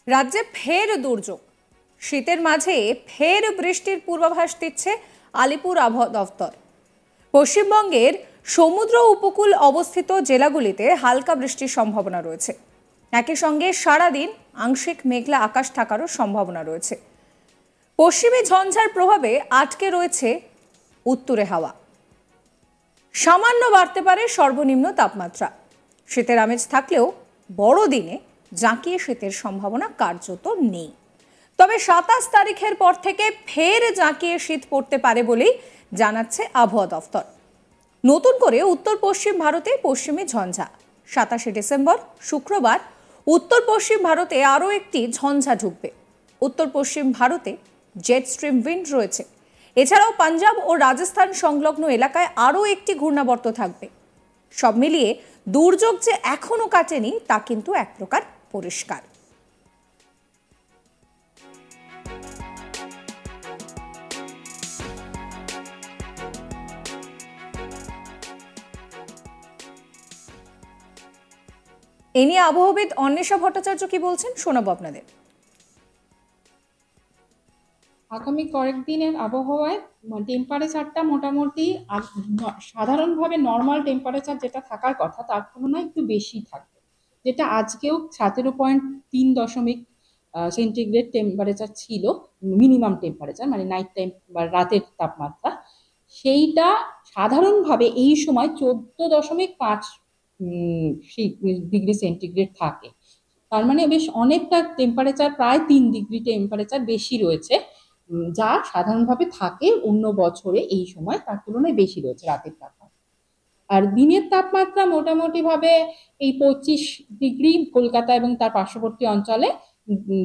রাজ্যে ফের দুর্যোগ, শীতের মাঝে ফের বৃষ্টির পূর্বাভাস দিচ্ছে আলিপুর আবহাওয়া দফতর। পশ্চিমবঙ্গের সমুদ্র উপকূল অবস্থিত জেলাগুলিতে হালকা বৃষ্টির সম্ভাবনা রয়েছে। একই সঙ্গে সারাদিন আংশিক মেঘলা আকাশ থাকারও সম্ভাবনা রয়েছে। পশ্চিমী ঝঞ্ঝার প্রভাবে আটকে রয়েছে উত্তরে হাওয়া। সামান্য বাড়তে পারে সর্বনিম্ন তাপমাত্রা। শীতের আমেজ থাকলেও বড়দিনে জাঁকিয়ে শীতের সম্ভাবনা কার্যত নেই। তবে ২৭ তারিখের পর থেকে ফের জাঁকিয়ে শীত পড়তে পারে বলেই জানাচ্ছে আবহাওয়া দফতর। নতুন করে উত্তর পশ্চিম ভারতে পশ্চিমী ঝঞ্ঝা। ২৭শে ডিসেম্বর শুক্রবার উত্তর পশ্চিম ভারতে আরও একটি ঝঞ্ঝা ঢুকবে। উত্তর পশ্চিম ভারতে জেট স্ট্রিম উইন্ড রয়েছে। এছাড়াও পাঞ্জাব ও রাজস্থান সংলগ্ন এলাকায় আরও একটি ঘূর্ণাবর্ত থাকবে। সব মিলিয়ে দুর্যোগ যে এখনো কাটেনি তা কিন্তু এক প্রকার পরিষ্কার। এ নিয়ে আবহাওয়াবিদ অন্বেষা ভট্টাচার্য কি বলছেন শোনাবো আপনাদের। আগামী কয়েকদিনের আবহাওয়ায় টেম্পারেচারটা মোটামুটি সাধারণভাবে নর্মাল টেম্পারেচার যেটা থাকার কথা তার তুলনায় একটু বেশি থাকবে, যেটা আজকেও 17.3 সেন্টিগ্রেড টেম্পারেচার ছিল মিনিমাম টেম্পারেচার, মানে নাইট টাইম বা রাতের তাপমাত্রা। সেইটা সাধারণভাবে এই সময় 14.5 ডিগ্রি সেন্টিগ্রেড থাকে। তার মানে বেশ অনেকটা টেম্পারেচার, প্রায় 3 ডিগ্রি টেম্পারেচার বেশি রয়েছে, যা সাধারণভাবে থাকে অন্য বছরে এই সময় তার তুলনায় বেশি রয়েছে রাতের তাপমাত্রা। আর দিনের তাপমাত্রা মোটামুটি ভাবে এই 25 ডিগ্রি কলকাতা এবং তার পার্শ্ববর্তী অঞ্চলে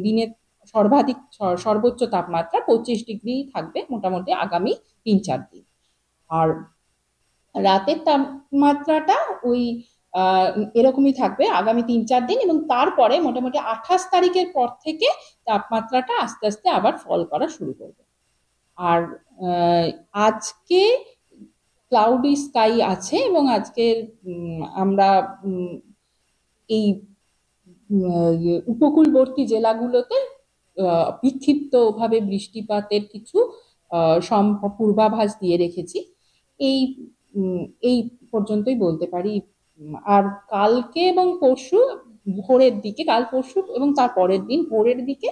দিনের সর্বাধিক সর্বোচ্চ তাপমাত্রা 25 ডিগ্রি থাকবে মোটামুটি আগামী 3-4 দিন। আর রাতের তাপমাত্রাটা ওই এরকমই থাকবে আগামী 3-4 দিন, এবং তারপরে মোটামুটি 28 তারিখের পর থেকে তাপমাত্রাটা আস্তে আস্তে আবার ফল করা শুরু করবে। আর আজকে ক্লাউডি স্কাই আছে, এবং আজকে আমরা এই উপকূলবর্তী জেলাগুলোতে বিক্ষিপ্তভাবে বৃষ্টিপাতের কিছু পূর্বাভাস দিয়ে রেখেছি। এই এই পর্যন্তই বলতে পারি। আর কালকে এবং পরশু ভোরের দিকে, কাল পরশু এবং তার পরের দিন ভোরের দিকে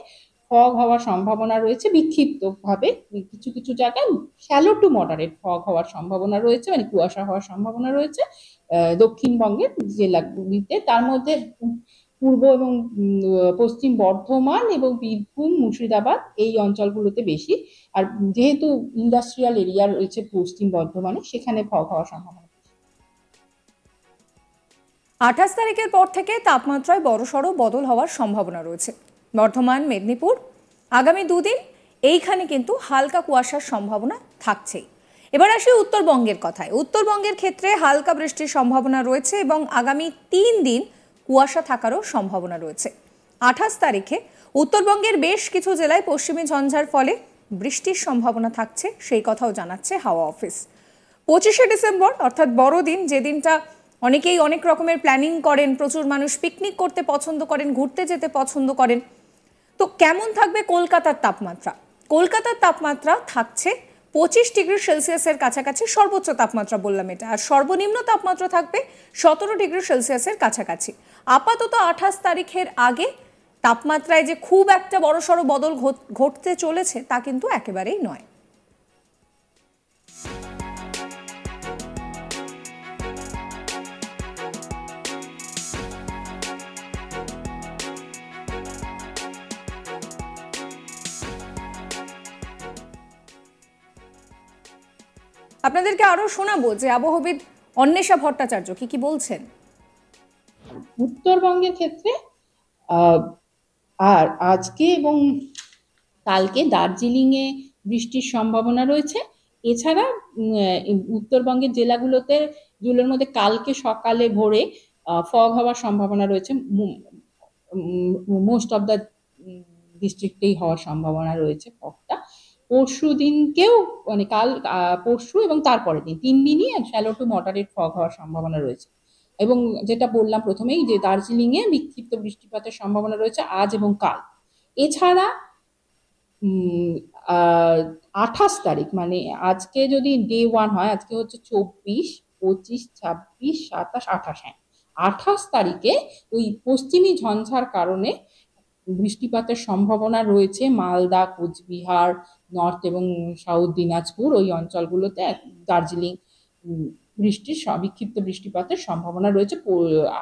ফগ হওয়ার সম্ভাবনা রয়েছে বিক্ষিপ্তভাবে। কিছু কিছু জায়গায় শ্যালো টু মডারেট ফগ হওয়ার সম্ভাবনা রয়েছে, মানে কুয়াশা হওয়ার সম্ভাবনা রয়েছে দক্ষিণবঙ্গের জেলাগুলিতে। তার মধ্যে পূর্ব এবং পশ্চিম বর্ধমান এবং বীরভূম, মুর্শিদাবাদ এই অঞ্চলগুলোতে বেশি। আর যেহেতু ইন্ডাস্ট্রিয়াল এরিয়া রয়েছে পশ্চিম বর্ধমানে, সেখানে ফগ হওয়ার সম্ভাবনা। ২৮ তারিখের পর থেকে তাপমাত্রায় বড়সড় বদল হওয়ার সম্ভাবনা রয়েছে। বর্ধমান, মেদিনীপুর আগামী দুদিন এইখানে কিন্তু হালকা কুয়াশার সম্ভাবনা থাকছেই। এবার আসি উত্তরবঙ্গের কথায়। উত্তরবঙ্গের ক্ষেত্রে হালকা বৃষ্টির সম্ভাবনা রয়েছে এবং আগামী 3 দিন কুয়াশা থাকারও সম্ভাবনা রয়েছে। ২৮ তারিখে উত্তরবঙ্গের বেশ কিছু জেলায় পশ্চিমী ঝঞ্ঝার ফলে বৃষ্টির সম্ভাবনা থাকছে, সেই কথাও জানাচ্ছে হাওয়া অফিস। 25শে ডিসেম্বর অর্থাৎ বড়দিন, যে দিনটা অনেকেই অনেক রকমের প্ল্যানিং করেন, প্রচুর মানুষ পিকনিক করতে পছন্দ করেন, ঘুরতে যেতে পছন্দ করেন। তো কেমন থাকবে কলকাতার তাপমাত্রা? কলকাতার তাপমাত্রা থাকছে 25 ডিগ্রি সেলসিয়াসের কাছাকাছি, সর্বোচ্চ তাপমাত্রা বললাম এটা। আর সর্বনিম্ন তাপমাত্রা থাকবে 17 ডিগ্রি সেলসিয়াসের কাছাকাছি। আপাতত 28 তারিখের আগে তাপমাত্রায় যে খুব একটা বড়সড় বদল ঘটতে চলেছে তা কিন্তু একেবারেই নয়। আপনাদেরকে আরো শোনাবো যে আবহাওয়াবিদ অন্বেষা ভট্টাচার্য কি বলছেন। উত্তরবঙ্গের ক্ষেত্রে আর আজকে এবং কালকে দার্জিলিং এ বৃষ্টির সম্ভাবনা রয়েছে। এছাড়া উত্তরবঙ্গের জেলাগুলোর মধ্যে কালকে সকালে ভোরে ফগ হওয়ার সম্ভাবনা রয়েছে। মোস্ট অফ দ্য ডিস্ট্রিক্টেই হওয়ার সম্ভাবনা রয়েছে ফগটা। পরশু দিনকেও, মানে কাল, পরশু এবং তারপরের দিন 3 দিনই শ্যালো টু মডারেট ফগ হওয়ার সম্ভাবনা রয়েছে। এবং যেটা বললাম প্রথমেই যে দার্জিলিং এ বিক্ষিপ্ত বৃষ্টিপাতের সম্ভাবনা রয়েছে আজ এবং কাল। এছাড়া 28 তারিখ মানে আজকে যদি ডে 1 হয়, আজকে হচ্ছে 24, 25, 26, 27, 28, হ্যাঁ 28 তারিখে ওই পশ্চিমী ঝঞ্ঝার কারণে বৃষ্টিপাতের সম্ভাবনা রয়েছে মালদা, কোচবিহার, নর্থ এবং সাউথ দিনাজপুর ওই অঞ্চলগুলোতে, দার্জিলিং, বিক্ষিপ্ত বৃষ্টিপাতের সম্ভাবনা রয়েছে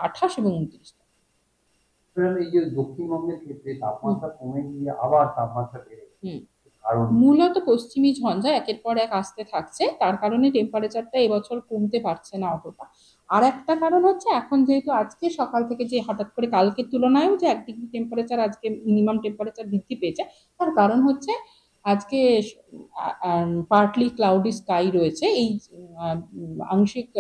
28 এবং 29। এই যে দক্ষিণবঙ্গের ক্ষেত্রে তাপমাত্রা কমে গিয়ে আবার তাপমাত্রা বেড়ে কারণ মূলত পশ্চিমী ঝঞ্ঝা একের পর এক আসতে থাকছে, তার কারণে টেম্পারেচারটা এবছর কমতে পারছে না অতটা। আর একটা কারণ হচ্ছে এখন যেহেতু আজকে সকাল থেকে যে হঠাৎ করে কালকের তুলনায়ও যে 1 ডিগ্রি টেম্পারেচার আজকে মিনিমাম টেম্পারেচার বৃদ্ধি পেয়েছে, তার কারণ হচ্ছে আজকে পার্টলি ক্লাউডি স্কাই রয়েছে। এই আংশিক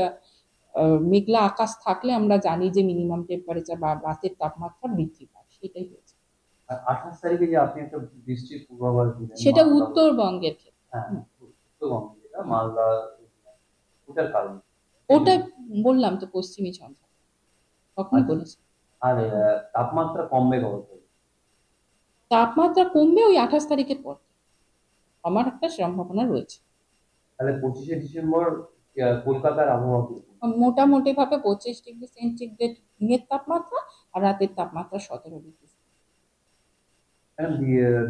মেঘলা আকাশ থাকলে আমরা জানি যে মিনিমাম টেম্পারেচার বা রাতের তাপমাত্রা বৃদ্ধি পায়, সেটাই হয়েছে। 28 তারিখে যে আপনি একটা বৃষ্টির পূর্বাভাস দিলেন, সেটা উত্তরবঙ্গের ক্ষেত্রে। হ্যাঁ উত্তরবঙ্গে যেটা মালদা, ওটার কারণ ওটা বললাম তো পশ্চিমী ঝঞ্ঝা, তখনই বলেছি। আর তাপমাত্রা কমবে কত? তাপমাত্রা কমবে ওই 28 তারিখের পর, আমার একটা সম্ভাবনা রয়েছে। তাহলে 25শে ডিসেম্বর কলকাতার আবহাওয়া কি? মোটামুটি ভাবে 25 ডিগ্রি সেন্টিগ্রেড দিনের তাপমাত্রা আর রাতের তাপমাত্রা 17 ডিগ্রি।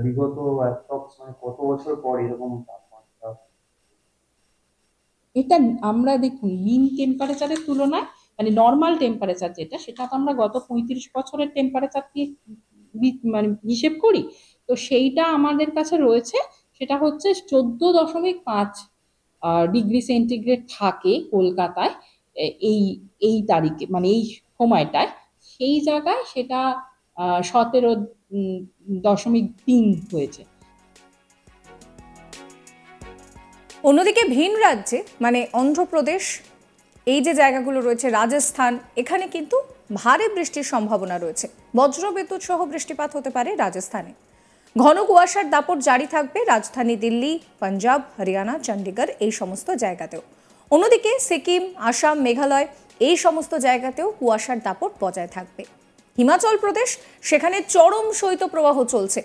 বিগত মানে কত বছর পর এরকম তাপমাত্রা? এটা আমরা দেখুন মিন টেম্পারেচারের তুলনায় মানে নর্মাল টেম্পারেচার যেটা, সেটা তো আমরা গত 35 বছরের টেম্পারেচার দিয়ে মানে হিসেব করি, তো সেইটা আমাদের কাছে রয়েছে। সেটা হচ্ছে 14.5 ডিগ্রি সেন্টিগ্রেড থাকে কলকাতায় এই এই তারিখে মানে এই সময়টায়, সেই জায়গায় সেটা 17.3 হয়েছে। অন্যদিকে ভিন রাজ্যে মানে অন্ধ্রপ্রদেশ, এই যে জায়গাগুলো রয়েছে, রাজস্থান, এখানে কিন্তু ভারী বৃষ্টির সম্ভাবনা রয়েছে। বজ্রবিদ্যুৎ সহ বৃষ্টিপাত হতে পারে রাজস্থানে। ঘন কুয়াশার দাপট জারি থাকবে রাজধানী দিল্লি, পাঞ্জাব, হরিয়ানা, চণ্ডীগড় এই সমস্ত জায়গাতেও। অন্যদিকে সিকিম, আসাম, মেঘালয় এই সমস্ত জায়গাতেও কুয়াশার দাপট বজায় থাকবে। হিমাচল প্রদেশ, সেখানে চরম শৈত্যপ্রবাহ চলছে।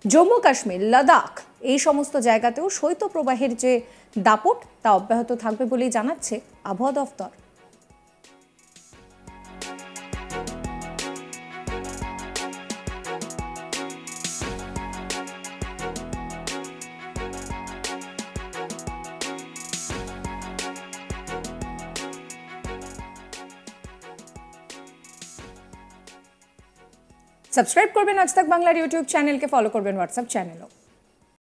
জম্মু কাশ্মীর, লাদাখ এই সমস্ত জায়গাতেও শৈত্যপ্রবাহের যে দাপট তা অব্যাহত থাকবে বলেই জানাচ্ছে আবহাওয়া দফতর। সাবস্ক্রাইব করবেন আজ তাক বাংলার ইউটিউব চ্যানেলকে, ফলো করবেন হোয়াটসঅ্যাপ চ্যানেলও।